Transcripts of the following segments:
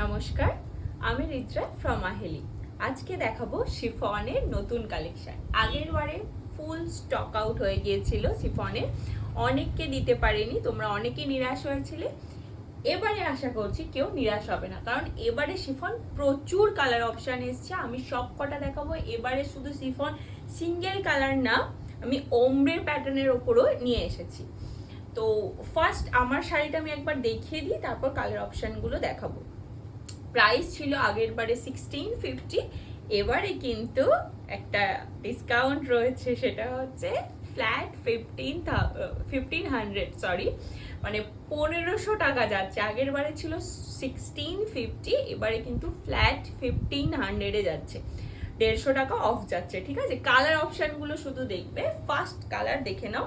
নমস্কার, আমি রিত্রা ফ্রম আহেলি। আজকে দেখাবো শিফনের নতুন কালেকশন। আগের বারে ফুল স্টক আউট হয়ে গিয়েছিল শিফনের, অনেককে দিতে পারিনি, তোমরা অনেকে নিরাশ হয়েছিলে। এবারে আশা করছি কেউ নিরাশ হবে না, কারণ এবারে শিফন প্রচুর কালার অপশান এসছে। আমি সব কটা দেখাবো। এবারে শুধু শিফন সিঙ্গেল কালার না, আমি ওমব্রে প্যাটার্নের ওপরও নিয়ে এসেছি। তো ফার্স্ট আমার শাড়িটা আমি একবার দেখিয়ে দিই, তারপর কালার অপশানগুলো দেখাবো। প্রাইস ছিল আগের বারে 1650, এবারে কিন্তু একটা ডিসকাউন্ট রয়েছে, সেটা হচ্ছে ফ্ল্যাট 1500, সরি, মানে 1500 টাকা যাচ্ছে। আগের বারে ছিল 1650, এবারে কিন্তু ফ্ল্যাট 1500-এ যাচ্ছে, 150 টাকা অফ যাচ্ছে। ঠিক আছে, কালার অপশানগুলো শুধু দেখবে। ফার্স্ট কালার দেখে নাও,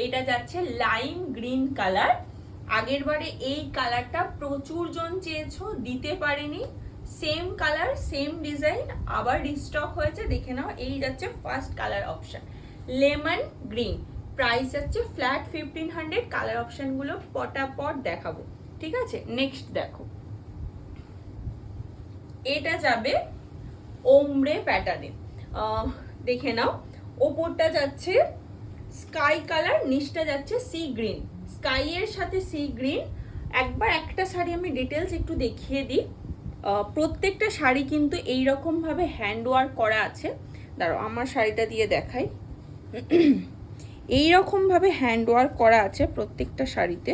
এটা যাচ্ছে লাইম গ্রিন কালার। আগের বারে এই কালারটা প্রচুর জন চেয়েছো, দিতে পারিনি। সেম কালার সেম ডিজাইন আবার রিস্টক হয়েছে, দেখে নাও। এই যাচ্ছে first colour option, lemon green. Price যাচ্ছে ফ্ল্যাট 1500। কালার অপশনগুলো পটাপট দেখাবো, ঠিক আছে। নেক্সট দেখো, এটা যাবে ওমব্রে প্যাটার্নে। দেখে নাও, ওপরটা যাচ্ছে স্কাই কালার, নিচটা যাচ্ছে সি গ্রিন। স্কাই এর সাথে সি গ্রিন। একবার একটা শাড়ি আমি ডিটেলস একটু দেখিয়ে দিই। প্রত্যেকটা শাড়ি কিন্তু এইরকম ভাবে হ্যান্ড ওয়ার্ক করা আছে। দাঁড়াও আমার শাড়িটা দিয়ে দেখাই। এইরকম ভাবে হ্যান্ড ওয়ার্ক করা আছে প্রত্যেকটা শাড়িতে।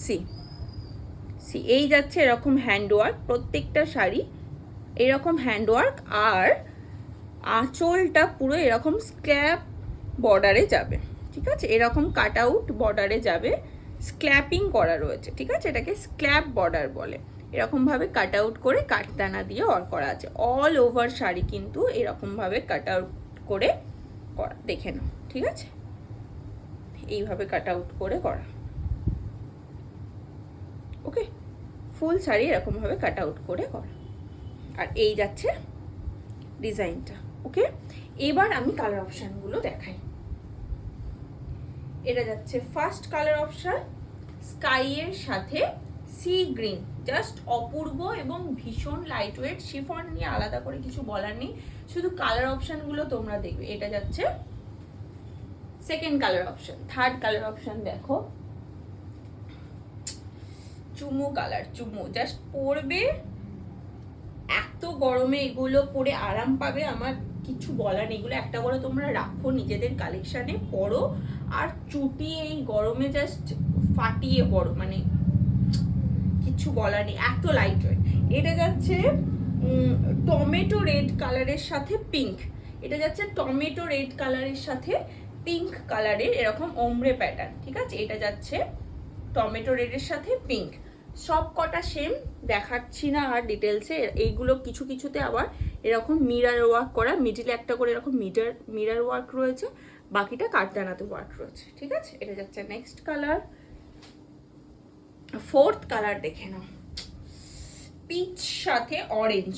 সি সি এই যাচ্ছে এরকম হ্যান্ড ওয়ার্ক, প্রত্যেকটা শাড়ি এরকম হ্যান্ড ওয়ার্ক। আর আঁচলটা পুরো এরকম স্ক্ল্যাপ বর্ডারে যাবে, ঠিক আছে। এরকম কাট আউট বর্ডারে যাবে, স্ক্ল্যাপিং করা রয়েছে, ঠিক আছে। এটাকে স্ক্ল্যাপ বর্ডার বলে। এরকম ভাবে কাট আউট করে কাটদানা দিয়ে অর করা আছে। অল ওভার শাড়ি কিন্তু এরকম ভাবে কাট আউট করে করা, দেখে নাও, ঠিক আছে। এইভাবে কাট আউট করে করা, ওকে। ফুল শাড়ি এরকম ভাবে কাট আউট করে করা। আর এই যাচ্ছে ডিজাইনটা, ওকে। এবার আমি কালার অপশানগুলো দেখাই। এটা যাচ্ছে ফার্স্ট কালার অপশন, স্কাই এর সাথে সি গ্রিন। জাস্ট অপূর্ব এবং ভীষণ লাইট ওয়েট। শিফন নিয়ে আলাদা করে কিছু বলার নেই, শুধু কালার অপশনগুলো তোমরা দেখবে। এটা যাচ্ছে second colour option. Third colour option দেখো, চুমু কালার। চুমু জাস্ট পরবে, এত গরমে এগুলো পরে আরাম পাবে, আমার কিছু বলার নেই। এগুলো একটা করে তোমরা রাখো নিজেদের কালেকশানে, পরো আর চুটিয়ে এই গরমে জাস্ট ফাটিয়ে পরো, মানে কিছু বলার নেই, এত লাইট ওয়েট। এটা যাচ্ছে টমেটো রেড কালারের সাথে পিঙ্ক। এটা যাচ্ছে টমেটো রেড কালারের সাথে পিঙ্ক কালারের এরকম ওমব্রে প্যাটার্ন, ঠিক আছে। এটা যাচ্ছে টমেটো রেডের সাথে পিঙ্ক। সব কটা সেম দেখাচ্ছি না আর ডিটেলসে। এইগুলো কিছু কিছুতে আবার এরকম মিরার ওয়ার্ক করা, মিডিলে একটা করে এরকম মিরার ওয়ার্ক রয়েছে, বাকিটা কাঠদানাতে ওয়ার্ক রয়েছে, ঠিক আছে। এটা যাচ্ছে নেক্সট কালার। ফোর্থ কালার দেখে নাও, পিচ সাথে অরেঞ্জ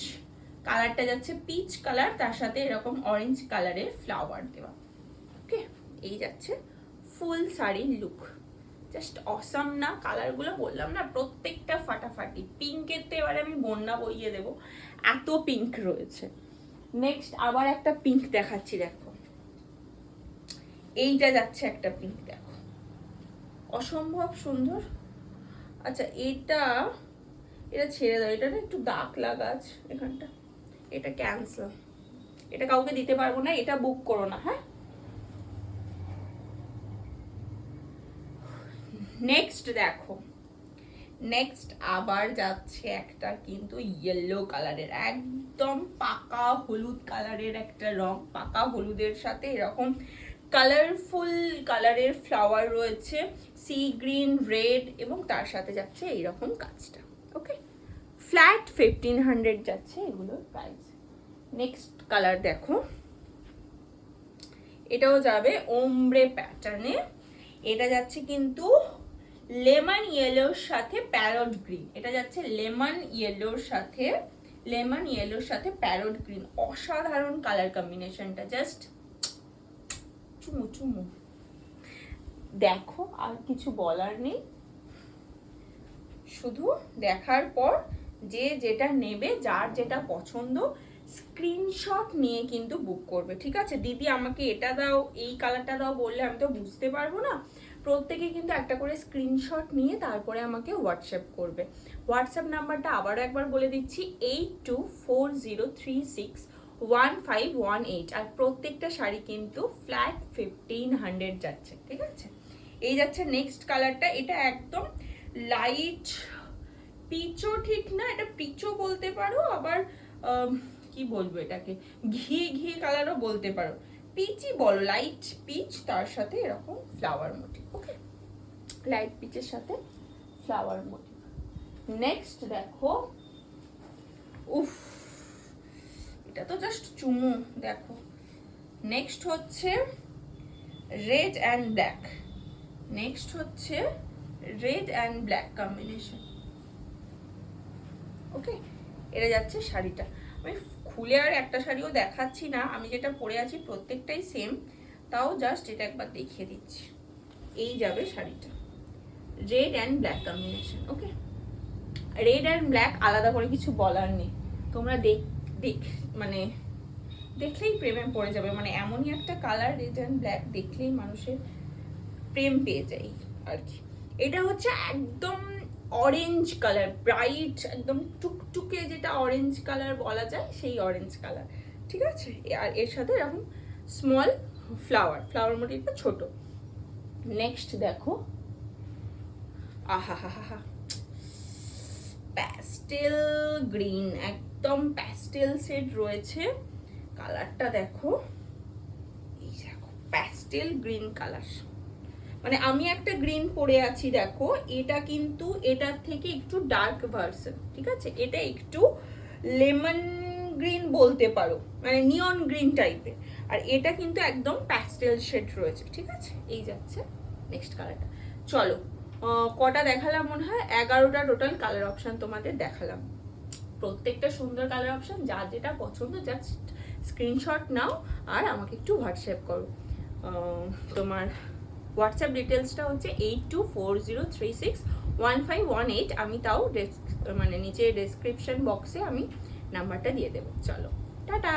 কালারটা যাচ্ছে। পিচ কালার, তার সাথে এরকম অরেঞ্জ কালারের ফ্লাওয়ার দেওয়া, ওকে। এই যাচ্ছে ফুল শাড়ির লুক। জাস্ট অসাম না কালারগুলো, বললাম না প্রত্যেকটা ফাটাফাটি। পিঙ্কের তো এবারে আমি বন্যা বইয়ে দেবো, এত পিঙ্ক রয়েছে। নেক্সট আবার একটা পিঙ্ক দেখাচ্ছি, দেখো। এইটা যাচ্ছে একটা পিঙ্ক, দেখো, অসম্ভব সুন্দর। আচ্ছা এটা ছেড়ে দাও, এটা না একটু দাগ লাগা আছে এখানটা, এটা ক্যান্সেল, এটা কাউকে দিতে পারবো না, এটা বুক করো না, হ্যাঁ। নেক্সট দেখো, নেক্সট আবার যাচ্ছে একটা কিন্তু ইয়েলো কালারের, একদম পাকা হলুদ কালারের একটা রং। পাকা হলুদের সাথে এরকম কালারফুল কালারের ফ্লাওয়ার রয়েছে, সি গ্রিন, রেড, এবং তার সাথে যাচ্ছে এইরকম কাজটা, ওকে। ফ্ল্যাট 1500 যাচ্ছে এগুলোর প্রাইস। নেক্সট কালার দেখো, এটাও যাবে ওমব্রে প্যাটার্নে। এটা যাচ্ছে কিন্তু লেমন ইয়েলোর সাথে প্যারট গ্রিন। এটা যাচ্ছে লেমন ইয়েলোর সাথে প্যারট গ্রিন। অসাধারণ কালার কম্বিনেশনটা, জাস্ট চুমু চুমু। দেখো আর কিছু বলার নেই, শুধু দেখার পর যে যেটা নেবে, যার যেটা পছন্দ, স্ক্রিনশট নিয়ে কিন্তু বুক করবে, ঠিক আছে? দিদি আমাকে এটা দাও, এই কালারটা দাও বললে আমি তো বুঝতে পারবো না। প্রত্যেকে কিন্তু একটা করে স্ক্রিনশট নিয়ে তারপরে আমাকে হোয়াটসঅ্যাপ করবে। হোয়াটসঅ্যাপ নাম্বারটা আবারও একবার বলে দিচ্ছি, 8240361518। আর প্রত্যেকটা শাড়ি কিন্তু ফ্ল্যাট 1500 যাচ্ছে, ঠিক আছে? এই যাচ্ছে নেক্সট কালারটা। এটা একদম লাইট পিচও ঠিক না, এটা পিচও বলতে পারো, আবার কি বলবো এটাকে, ঘি ঘি কালারও বলতে পারো, পিচই বলো, লাইট পিচ, তার সাথে এরকম ফ্লাওয়ার মোটিভ। ওকে, লাইট পিচের সাথে ফ্লাওয়ার মোটিভ। নেক্সট দেখো, উফ এটা তো জাস্ট চুমু। দেখো নেক্সট হচ্ছে রেড অ্যান্ড ব্ল্যাক। নেক্সট হচ্ছে রেড অ্যান্ড ব্ল্যাক কম্বিনেশন। ওকে, এটা যাচ্ছে শাড়িটা। আমি খুলে আর একটা শাড়িও দেখাচ্ছি না, আমি যেটা পরে আছি প্রত্যেকটাই সেম, তাও জাস্ট এটা একবার দেখিয়ে দিচ্ছি। এই যাবে শাড়িটা, red and black combination. Okay, red and black আলাদা করে কিছু বলার নেই, তোমরা মানে দেখলেই প্রেমে পড়ে যাবে। মানে এমনই একটা কালার, রেড অ্যান্ড ব্ল্যাক দেখলেই মানুষের প্রেম পেয়ে যায় আর কি। এটা হচ্ছে একদম অরেঞ্জ কালার, ব্রাইট একদম টুকটুকে যেটা অরেঞ্জ কালার বলা যায়, সেই অরেঞ্জ কালার, ঠিক আছে? আর এর সাথে এরকম স্মল ফ্লাওয়ার মোটিভটা ছোট। নেক্সট দেখো, আহা হা হা, প্যাস্টেল গ্রিন, একদম প্যাস্টেল শেড রয়েছে। কালারটা দেখো, এই দেখো প্যাস্টেল গ্রিন কালার, মানে আমি একটা গ্রিন পরে আছি দেখো, এটা কিন্তু এটার থেকে একটু ডার্ক ভার্সন, ঠিক আছে? এটা একটু লেমন গ্রিন বলতে পারো, মানে নিয়ন গ্রিন টাইপের, আর এটা কিন্তু একদম প্যাস্টেল শেড রয়েছে, ঠিক আছে? এই যাচ্ছে নেক্সট কালারটা। চলো, কটা দেখালাম? মনে হয় 11টা টোটাল কালার অপশন তোমাদের দেখালাম। প্রত্যেকটা সুন্দর কালার অপশন, যার যেটা পছন্দ জাস্ট স্ক্রিনশট নাও আর আমাকে একটু হোয়াটসঅ্যাপ করো। তোমার হোয়াটসঅ্যাপ ডিটেলসটা হচ্ছে 8240361518। আমি তাও মানে নিচে ডেসক্রিপশন বক্সে আমি নাম্বারটা দিয়ে দেবো। চলো, টাটা।